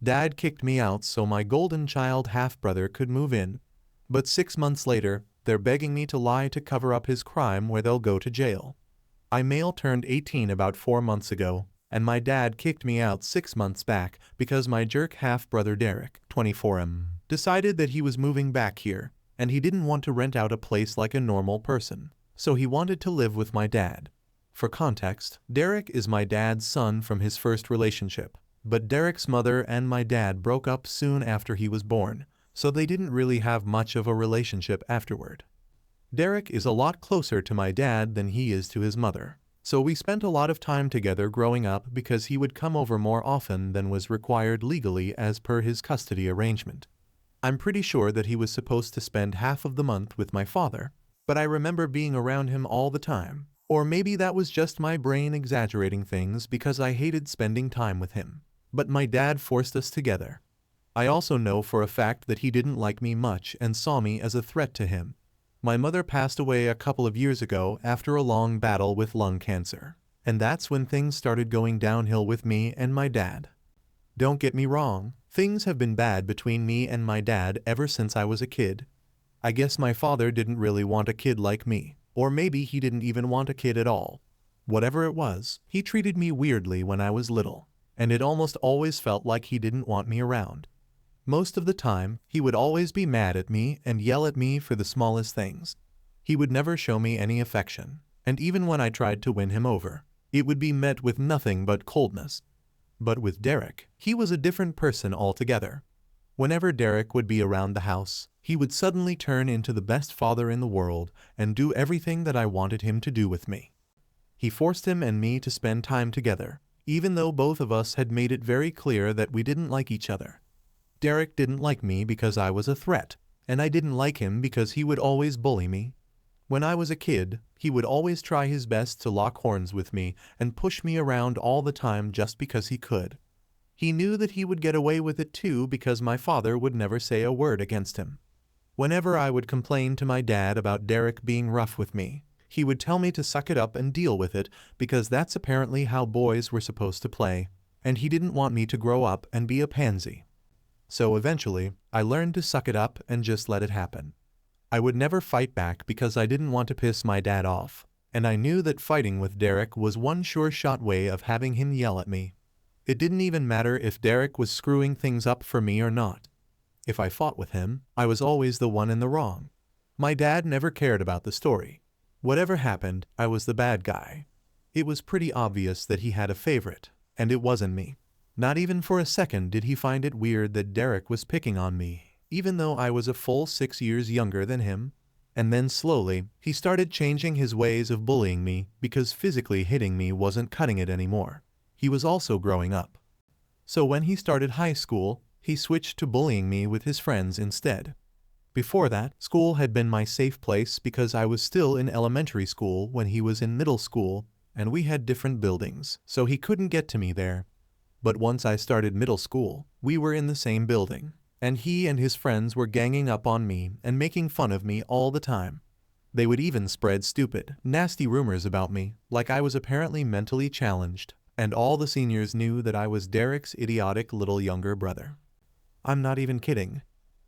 Dad kicked me out so my golden child half-brother could move in. But 6 months later, they're begging me to lie to cover up his crime where they'll go to jail. I male turned 18 about 4 months ago, and my dad kicked me out 6 months back because my jerk half-brother Derek, 24M, decided that he was moving back here, and he didn't want to rent out a place like a normal person, so he wanted to live with my dad. For context, Derek is my dad's son from his first relationship, but Derek's mother and my dad broke up soon after he was born, so they didn't really have much of a relationship afterward. Derek is a lot closer to my dad than he is to his mother, so we spent a lot of time together growing up because he would come over more often than was required legally as per his custody arrangement. I'm pretty sure that he was supposed to spend half of the month with my father, but I remember being around him all the time, or maybe that was just my brain exaggerating things because I hated spending time with him. But my dad forced us together. I also know for a fact that he didn't like me much and saw me as a threat to him. My mother passed away a couple of years ago after a long battle with lung cancer, and that's when things started going downhill with me and my dad. Don't get me wrong, things have been bad between me and my dad ever since I was a kid. I guess my father didn't really want a kid like me, or maybe he didn't even want a kid at all. Whatever it was, he treated me weirdly when I was little, and it almost always felt like he didn't want me around. Most of the time, he would always be mad at me and yell at me for the smallest things. He would never show me any affection, and even when I tried to win him over, it would be met with nothing but coldness. But with Derek, he was a different person altogether. Whenever Derek would be around the house, he would suddenly turn into the best father in the world and do everything that I wanted him to do with me. He forced him and me to spend time together, even though both of us had made it very clear that we didn't like each other. Derek didn't like me because I was a threat, and I didn't like him because he would always bully me. When I was a kid, he would always try his best to lock horns with me and push me around all the time just because he could. He knew that he would get away with it too because my father would never say a word against him. Whenever I would complain to my dad about Derek being rough with me, he would tell me to suck it up and deal with it because that's apparently how boys were supposed to play, and he didn't want me to grow up and be a pansy. So eventually, I learned to suck it up and just let it happen. I would never fight back because I didn't want to piss my dad off, and I knew that fighting with Derek was one sure-shot way of having him yell at me. It didn't even matter if Derek was screwing things up for me or not. If I fought with him, I was always the one in the wrong. My dad never cared about the story. Whatever happened, I was the bad guy. It was pretty obvious that he had a favorite, and it wasn't me. Not even for a second did he find it weird that Derek was picking on me, even though I was a full 6 years younger than him. And then slowly, he started changing his ways of bullying me because physically hitting me wasn't cutting it anymore. He was also growing up. So when he started high school, he switched to bullying me with his friends instead. Before that, school had been my safe place because I was still in elementary school when he was in middle school, and we had different buildings, so he couldn't get to me there. But once I started middle school, we were in the same building, and he and his friends were ganging up on me and making fun of me all the time. They would even spread stupid, nasty rumors about me, like I was apparently mentally challenged, and all the seniors knew that I was Derek's idiotic little younger brother. I'm not even kidding.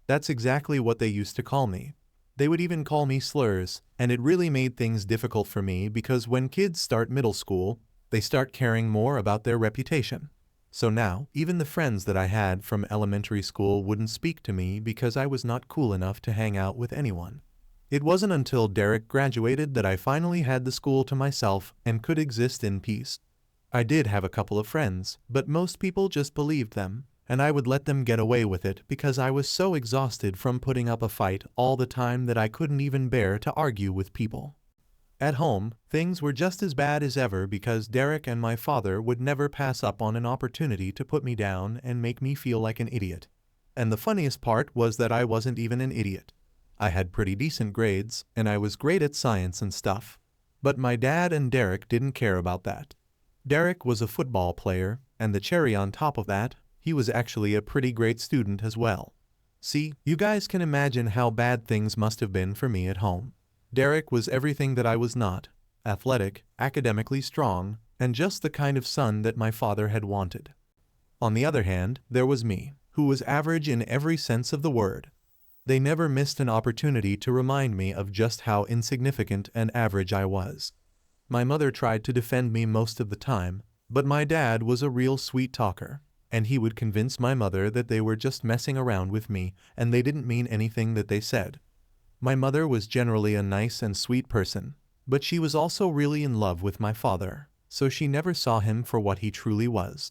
That's exactly what they used to call me. They would even call me slurs, and it really made things difficult for me because when kids start middle school, they start caring more about their reputation. So now, even the friends that I had from elementary school wouldn't speak to me because I was not cool enough to hang out with anyone. It wasn't until Derek graduated that I finally had the school to myself and could exist in peace. I did have a couple of friends, but most people just believed them, and I would let them get away with it because I was so exhausted from putting up a fight all the time that I couldn't even bear to argue with people. At home, things were just as bad as ever because Derek and my father would never pass up on an opportunity to put me down and make me feel like an idiot. And the funniest part was that I wasn't even an idiot. I had pretty decent grades, and I was great at science and stuff. But my dad and Derek didn't care about that. Derek was a football player, and the cherry on top of that, he was actually a pretty great student as well. See, you guys can imagine how bad things must have been for me at home. Derek was everything that I was not: athletic, academically strong, and just the kind of son that my father had wanted. On the other hand, there was me, who was average in every sense of the word. They never missed an opportunity to remind me of just how insignificant and average I was. My mother tried to defend me most of the time, but my dad was a real sweet talker, and he would convince my mother that they were just messing around with me and they didn't mean anything that they said. My mother was generally a nice and sweet person, but she was also really in love with my father, so she never saw him for what he truly was.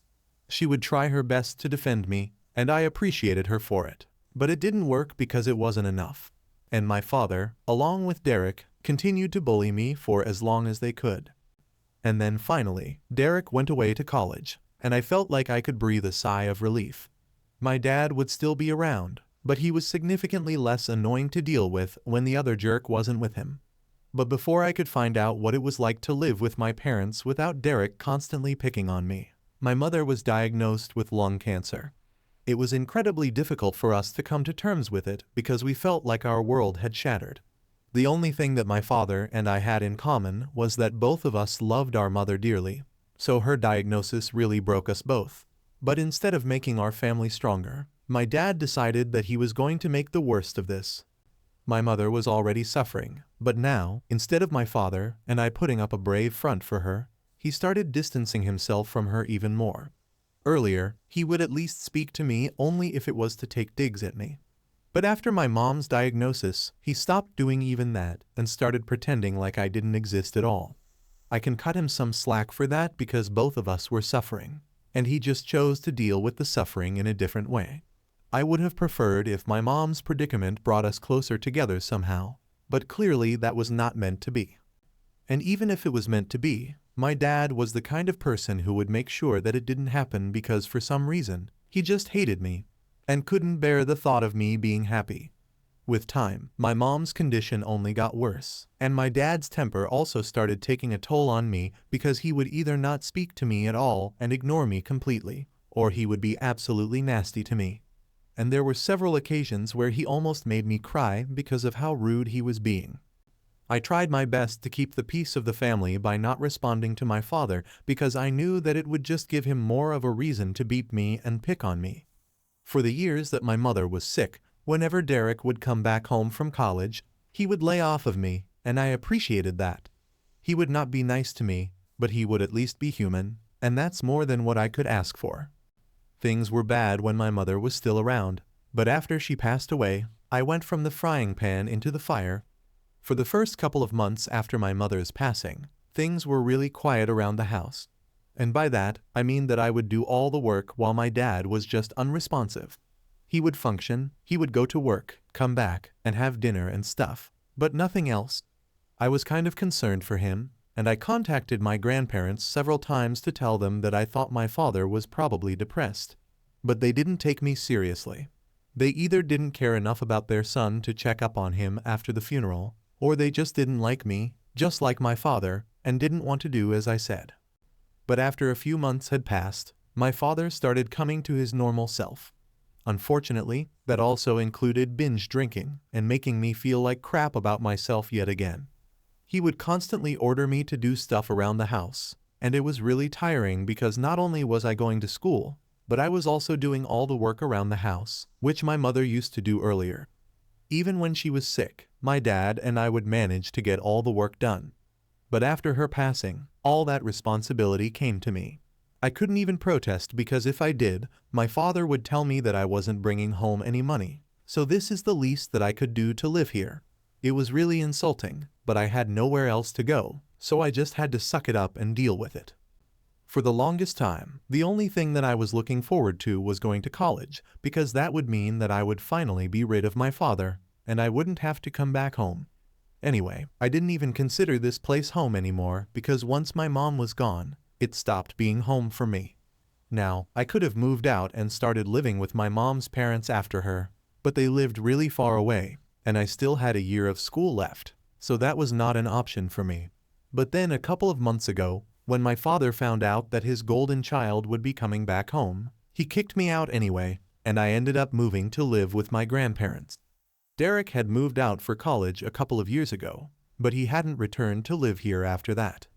She would try her best to defend me, and I appreciated her for it. But it didn't work because it wasn't enough. And my father, along with Derek, continued to bully me for as long as they could. And then finally, Derek went away to college, and I felt like I could breathe a sigh of relief. My dad would still be around, but he was significantly less annoying to deal with when the other jerk wasn't with him. But before I could find out what it was like to live with my parents without Derek constantly picking on me, my mother was diagnosed with lung cancer. It was incredibly difficult for us to come to terms with it because we felt like our world had shattered. The only thing that my father and I had in common was that both of us loved our mother dearly, so her diagnosis really broke us both. But instead of making our family stronger, my dad decided that he was going to make the worst of this. My mother was already suffering, but now, instead of my father and I putting up a brave front for her, he started distancing himself from her even more. Earlier, he would at least speak to me only if it was to take digs at me. But after my mom's diagnosis, he stopped doing even that and started pretending like I didn't exist at all. I can cut him some slack for that because both of us were suffering, and he just chose to deal with the suffering in a different way. I would have preferred if my mom's predicament brought us closer together somehow, but clearly that was not meant to be. And even if it was meant to be, my dad was the kind of person who would make sure that it didn't happen because for some reason, he just hated me and couldn't bear the thought of me being happy. With time, my mom's condition only got worse, and my dad's temper also started taking a toll on me because he would either not speak to me at all and ignore me completely, or he would be absolutely nasty to me. And there were several occasions where he almost made me cry because of how rude he was being. I tried my best to keep the peace of the family by not responding to my father because I knew that it would just give him more of a reason to beat me and pick on me. For the years that my mother was sick, whenever Derek would come back home from college, he would lay off of me, and I appreciated that. He would not be nice to me, but he would at least be human, and that's more than what I could ask for. Things were bad when my mother was still around, but after she passed away, I went from the frying pan into the fire. For the first couple of months after my mother's passing, things were really quiet around the house. And by that, I mean that I would do all the work while my dad was just unresponsive. He would function, he would go to work, come back, and have dinner and stuff, but nothing else. I was kind of concerned for him, and I contacted my grandparents several times to tell them that I thought my father was probably depressed. But they didn't take me seriously. They either didn't care enough about their son to check up on him after the funeral, or they just didn't like me, just like my father, and didn't want to do as I said. But after a few months had passed, my father started coming to his normal self. Unfortunately, that also included binge drinking and making me feel like crap about myself yet again. He would constantly order me to do stuff around the house, and it was really tiring because not only was I going to school, but I was also doing all the work around the house, which my mother used to do earlier. Even when she was sick, my dad and I would manage to get all the work done. But after her passing, all that responsibility came to me. I couldn't even protest because if I did, my father would tell me that I wasn't bringing home any money, so this is the least that I could do to live here. It was really insulting, but I had nowhere else to go, so I just had to suck it up and deal with it. For the longest time, the only thing that I was looking forward to was going to college, because that would mean that I would finally be rid of my father, and I wouldn't have to come back home. Anyway, I didn't even consider this place home anymore because once my mom was gone, it stopped being home for me. Now, I could have moved out and started living with my mom's parents after her, but they lived really far away, and I still had a year of school left, so that was not an option for me. But then a couple of months ago, when my father found out that his golden child would be coming back home, he kicked me out anyway, and I ended up moving to live with my grandparents. Derek had moved out for college a couple of years ago, but he hadn't returned to live here after that.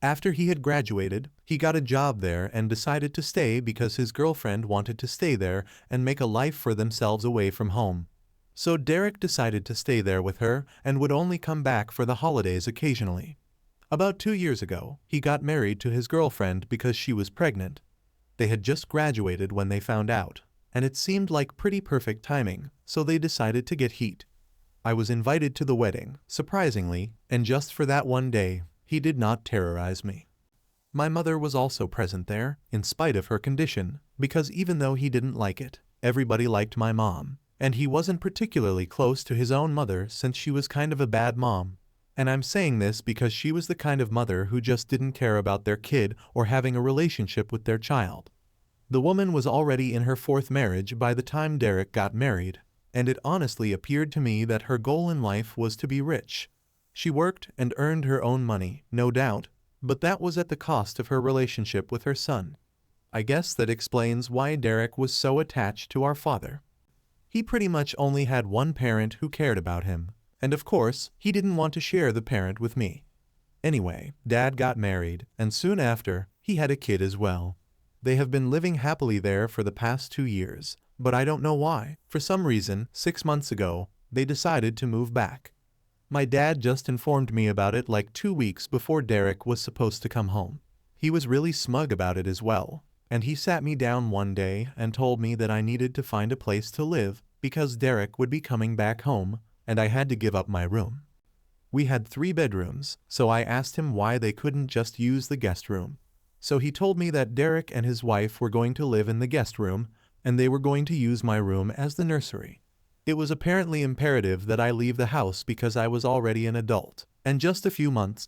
After he had graduated, he got a job there and decided to stay because his girlfriend wanted to stay there and make a life for themselves away from home. So Derek decided to stay there with her and would only come back for the holidays occasionally. About 2 years ago, he got married to his girlfriend because she was pregnant. They had just graduated when they found out, and it seemed like pretty perfect timing, so they decided to get heat. I was invited to the wedding, surprisingly, and just for that one day, he did not terrorize me. My mother was also present there, in spite of her condition, because even though he didn't like it, everybody liked my mom, and he wasn't particularly close to his own mother since she was kind of a bad mom. And I'm saying this because she was the kind of mother who just didn't care about their kid or having a relationship with their child. The woman was already in her 4th marriage by the time Derek got married, and it honestly appeared to me that her goal in life was to be rich. She worked and earned her own money, no doubt, but that was at the cost of her relationship with her son. I guess that explains why Derek was so attached to our father. He pretty much only had one parent who cared about him, and of course, he didn't want to share the parent with me. Anyway, Dad got married, and soon after, he had a kid as well. They have been living happily there for the past 2 years, but I don't know why. For some reason, 6 months ago, they decided to move back. My dad just informed me about it like 2 weeks before Derek was supposed to come home. He was really smug about it as well, and he sat me down one day and told me that I needed to find a place to live because Derek would be coming back home, and I had to give up my room. We had 3 bedrooms, so I asked him why they couldn't just use the guest room. So he told me that Derek and his wife were going to live in the guest room, and they were going to use my room as the nursery. It was apparently imperative that I leave the house because I was already an adult, and just a few months.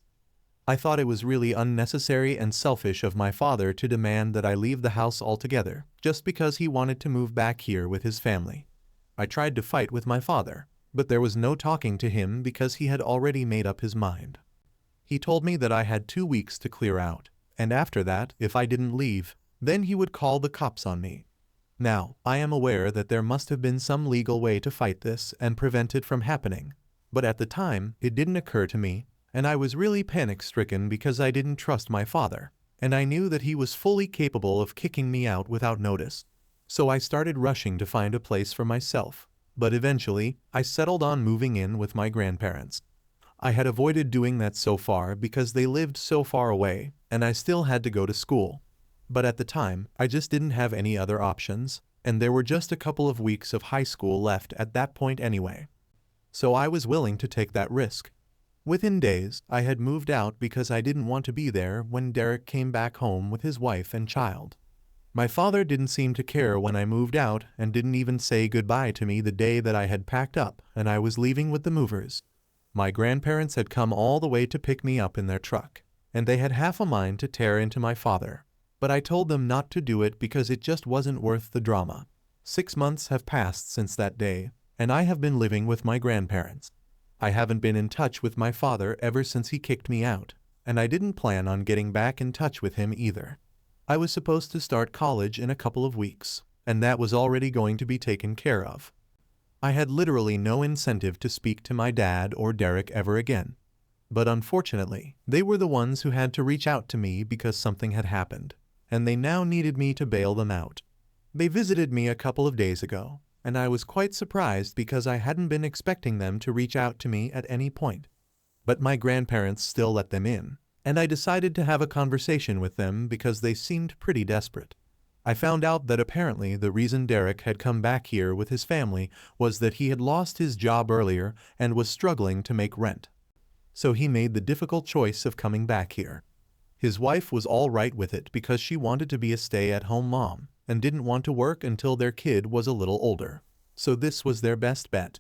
I thought it was really unnecessary and selfish of my father to demand that I leave the house altogether, just because he wanted to move back here with his family. I tried to fight with my father, but there was no talking to him because he had already made up his mind. He told me that I had 2 weeks to clear out, and after that, if I didn't leave, then he would call the cops on me. Now, I am aware that there must have been some legal way to fight this and prevent it from happening, but at the time, it didn't occur to me, and I was really panic-stricken because I didn't trust my father, and I knew that he was fully capable of kicking me out without notice. So I started rushing to find a place for myself, but eventually, I settled on moving in with my grandparents. I had avoided doing that so far because they lived so far away, and I still had to go to school. But at the time, I just didn't have any other options, and there were just a couple of weeks of high school left at that point anyway. So I was willing to take that risk. Within days, I had moved out because I didn't want to be there when Derek came back home with his wife and child. My father didn't seem to care when I moved out and didn't even say goodbye to me the day that I had packed up and I was leaving with the movers. My grandparents had come all the way to pick me up in their truck, and they had half a mind to tear into my father. But I told them not to do it because it just wasn't worth the drama. 6 months have passed since that day, and I have been living with my grandparents. I haven't been in touch with my father ever since he kicked me out, and I didn't plan on getting back in touch with him either. I was supposed to start college in a couple of weeks, and that was already going to be taken care of. I had literally no incentive to speak to my dad or Derek ever again. But unfortunately, they were the ones who had to reach out to me because something had happened, and they now needed me to bail them out. They visited me a couple of days ago, and I was quite surprised because I hadn't been expecting them to reach out to me at any point. But my grandparents still let them in, and I decided to have a conversation with them because they seemed pretty desperate. I found out that apparently the reason Derek had come back here with his family was that he had lost his job earlier and was struggling to make rent. So he made the difficult choice of coming back here. His wife was all right with it because she wanted to be a stay-at-home mom and didn't want to work until their kid was a little older. So this was their best bet.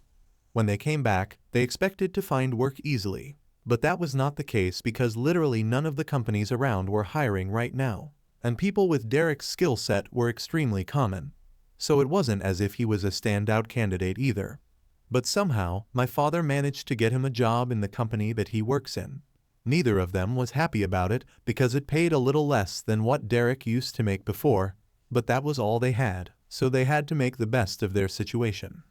When they came back, they expected to find work easily, but that was not the case because literally none of the companies around were hiring right now, and people with Derek's skill set were extremely common. So it wasn't as if he was a standout candidate either. But somehow, my father managed to get him a job in the company that he works in. Neither of them was happy about it because it paid a little less than what Derek used to make before, but that was all they had, so they had to make the best of their situation.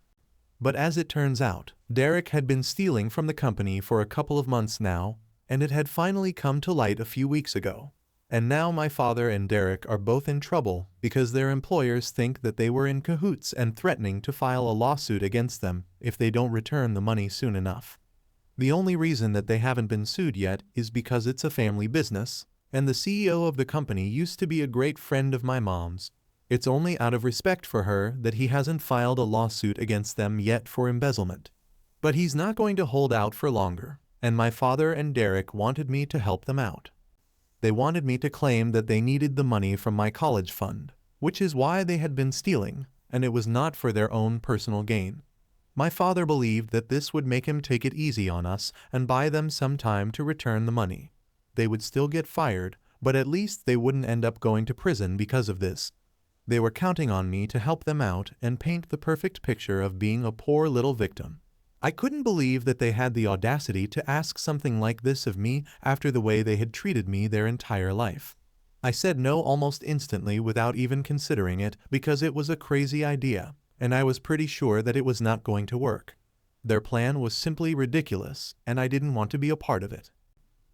But as it turns out, Derek had been stealing from the company for a couple of months now, and it had finally come to light a few weeks ago. And now my father and Derek are both in trouble because their employers think that they were in cahoots and threatening to file a lawsuit against them if they don't return the money soon enough. The only reason that they haven't been sued yet is because it's a family business, and the CEO of the company used to be a great friend of my mom's. It's only out of respect for her that he hasn't filed a lawsuit against them yet for embezzlement. But he's not going to hold out for longer, and my father and Derek wanted me to help them out. They wanted me to claim that they needed the money from my college fund, which is why they had been stealing, and it was not for their own personal gain. My father believed that this would make him take it easy on us and buy them some time to return the money. They would still get fired, but at least they wouldn't end up going to prison because of this. They were counting on me to help them out and paint the perfect picture of being a poor little victim. I couldn't believe that they had the audacity to ask something like this of me after the way they had treated me their entire life. I said no almost instantly without even considering it because it was a crazy idea, and I was pretty sure that it was not going to work. Their plan was simply ridiculous, and I didn't want to be a part of it.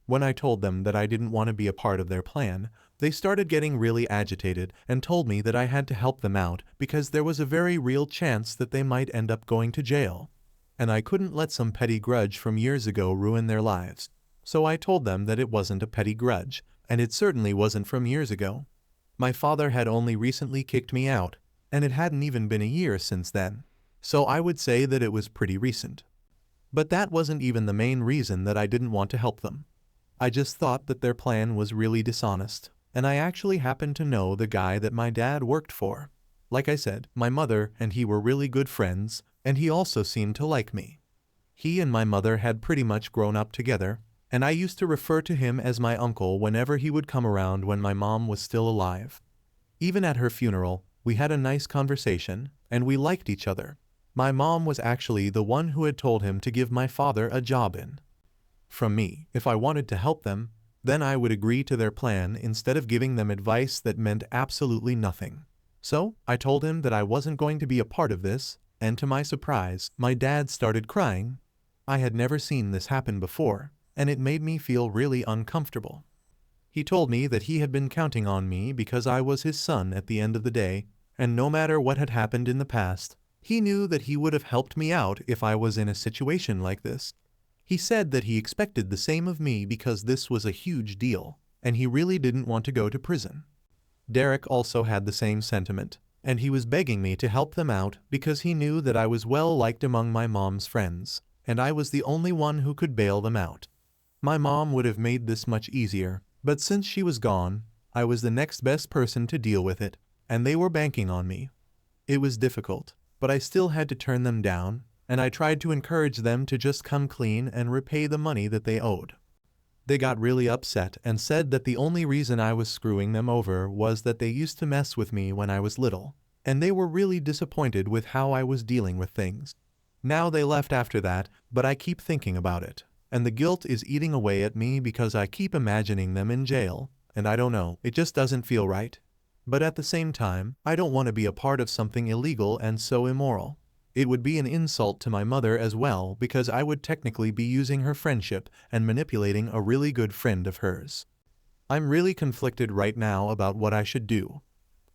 When I told them that I didn't want to be a part of their plan, they started getting really agitated and told me that I had to help them out because there was a very real chance that they might end up going to jail. And I couldn't let some petty grudge from years ago ruin their lives. So I told them that it wasn't a petty grudge, and it certainly wasn't from years ago. My father had only recently kicked me out, and it hadn't even been a year since then. So I would say that it was pretty recent. But that wasn't even the main reason that I didn't want to help them. I just thought that their plan was really dishonest, and I actually happened to know the guy that my dad worked for. Like I said, my mother and he were really good friends, and he also seemed to like me. He and my mother had pretty much grown up together, and I used to refer to him as my uncle whenever he would come around when my mom was still alive. Even at her funeral, we had a nice conversation, and we liked each other. My mom was actually the one who had told him to give my father a job in. From me, if I wanted to help them, then I would agree to their plan instead of giving them advice that meant absolutely nothing. So, I told him that I wasn't going to be a part of this, and to my surprise, my dad started crying. I had never seen this happen before, and it made me feel really uncomfortable. He told me that he had been counting on me because I was his son at the end of the day, and no matter what had happened in the past, he knew that he would have helped me out if I was in a situation like this. He said that he expected the same of me because this was a huge deal, and he really didn't want to go to prison. Derek also had the same sentiment, and he was begging me to help them out because he knew that I was well liked among my mom's friends, and I was the only one who could bail them out. My mom would have made this much easier, but since she was gone, I was the next best person to deal with it, and they were banking on me. It was difficult, but I still had to turn them down, and I tried to encourage them to just come clean and repay the money that they owed. They got really upset and said that the only reason I was screwing them over was that they used to mess with me when I was little, and they were really disappointed with how I was dealing with things. Now they left after that, but I keep thinking about it, and the guilt is eating away at me because I keep imagining them in jail, and I don't know, it just doesn't feel right. But at the same time, I don't want to be a part of something illegal and so immoral. It would be an insult to my mother as well because I would technically be using her friendship and manipulating a really good friend of hers. I'm really conflicted right now about what I should do.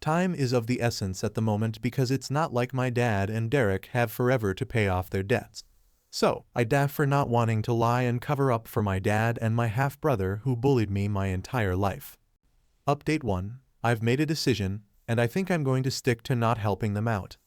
Time is of the essence at the moment because it's not like my dad and Derek have forever to pay off their debts. So, I daff for not wanting to lie and cover up for my dad and my half-brother who bullied me my entire life. Update 1. I've made a decision, and I think I'm going to stick to not helping them out.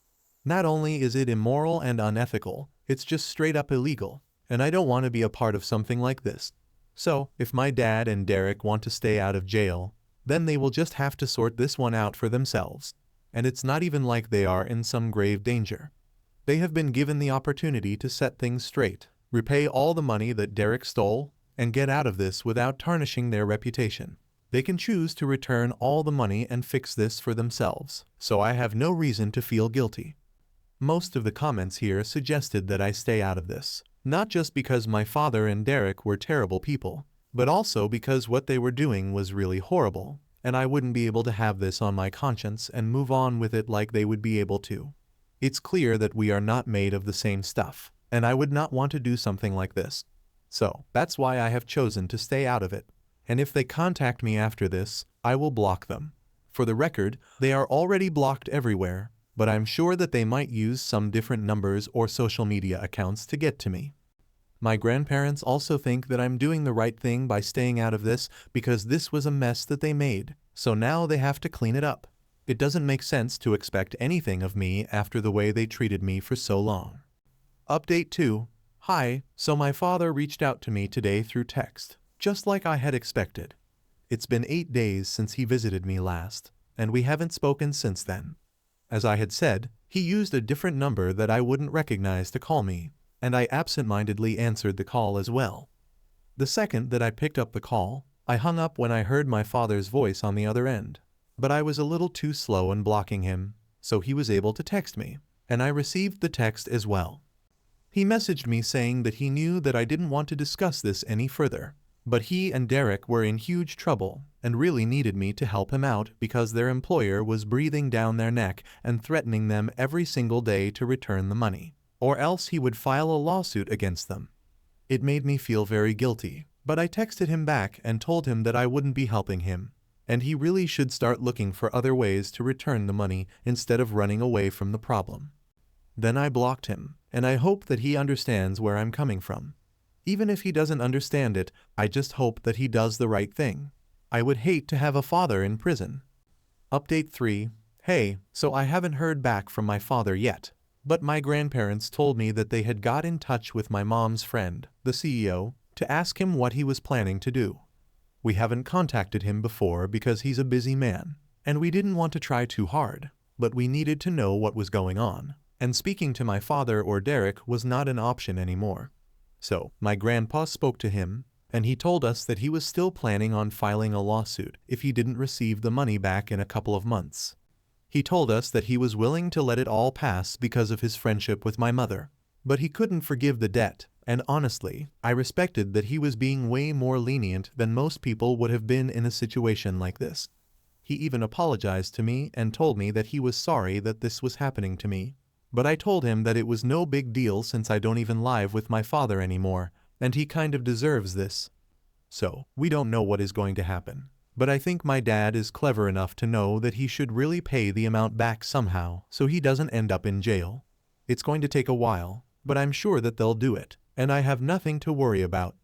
Not only is it immoral and unethical, it's just straight up illegal, and I don't want to be a part of something like this. So, if my dad and Derek want to stay out of jail, then they will just have to sort this one out for themselves. And it's not even like they are in some grave danger. They have been given the opportunity to set things straight, repay all the money that Derek stole, and get out of this without tarnishing their reputation. They can choose to return all the money and fix this for themselves, so I have no reason to feel guilty. Most of the comments here suggested that I stay out of this, not just because my father and Derek were terrible people, but also because what they were doing was really horrible, and I wouldn't be able to have this on my conscience and move on with it like they would be able to. It's clear that we are not made of the same stuff, and I would not want to do something like this. So, that's why I have chosen to stay out of it. And if they contact me after this, I will block them. For the record, they are already blocked everywhere, but I'm sure that they might use some different numbers or social media accounts to get to me. My grandparents also think that I'm doing the right thing by staying out of this because this was a mess that they made, so now they have to clean it up. It doesn't make sense to expect anything of me after the way they treated me for so long. Update 2. Hi, so my father reached out to me today through text, just like I had expected. It's been 8 days since he visited me last, and we haven't spoken since then. As I had said, he used a different number that I wouldn't recognize to call me, and I absent-mindedly answered the call as well. The second that I picked up the call, I hung up when I heard my father's voice on the other end. But I was a little too slow in blocking him, so he was able to text me, and I received the text as well. He messaged me saying that he knew that I didn't want to discuss this any further, but he and Derek were in huge trouble and really needed me to help him out because their employer was breathing down their neck and threatening them every single day to return the money, or else he would file a lawsuit against them. It made me feel very guilty, but I texted him back and told him that I wouldn't be helping him, and he really should start looking for other ways to return the money instead of running away from the problem. Then I blocked him, and I hope that he understands where I'm coming from. Even if he doesn't understand it, I just hope that he does the right thing. I would hate to have a father in prison. Update 3. Hey, so I haven't heard back from my father yet, but my grandparents told me that they had got in touch with my mom's friend, the CEO, to ask him what he was planning to do. We haven't contacted him before because he's a busy man, and we didn't want to try too hard, but we needed to know what was going on, and speaking to my father or Derek was not an option anymore. So, my grandpa spoke to him, and he told us that he was still planning on filing a lawsuit if he didn't receive the money back in a couple of months. He told us that he was willing to let it all pass because of his friendship with my mother, but he couldn't forgive the debt. And honestly, I respected that he was being way more lenient than most people would have been in a situation like this. He even apologized to me and told me that he was sorry that this was happening to me. But I told him that it was no big deal since I don't even live with my father anymore, and he kind of deserves this. So, we don't know what is going to happen. But I think my dad is clever enough to know that he should really pay the amount back somehow so he doesn't end up in jail. It's going to take a while, but I'm sure that they'll do it. And I have nothing to worry about.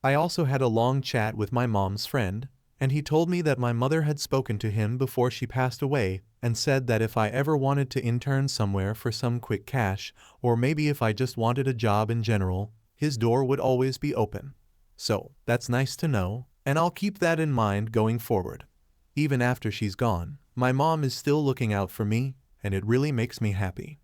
I also had a long chat with my mom's friend, and he told me that my mother had spoken to him before she passed away and said that if I ever wanted to intern somewhere for some quick cash, or maybe if I just wanted a job in general, his door would always be open. So, that's nice to know, and I'll keep that in mind going forward. Even after she's gone, my mom is still looking out for me, and it really makes me happy.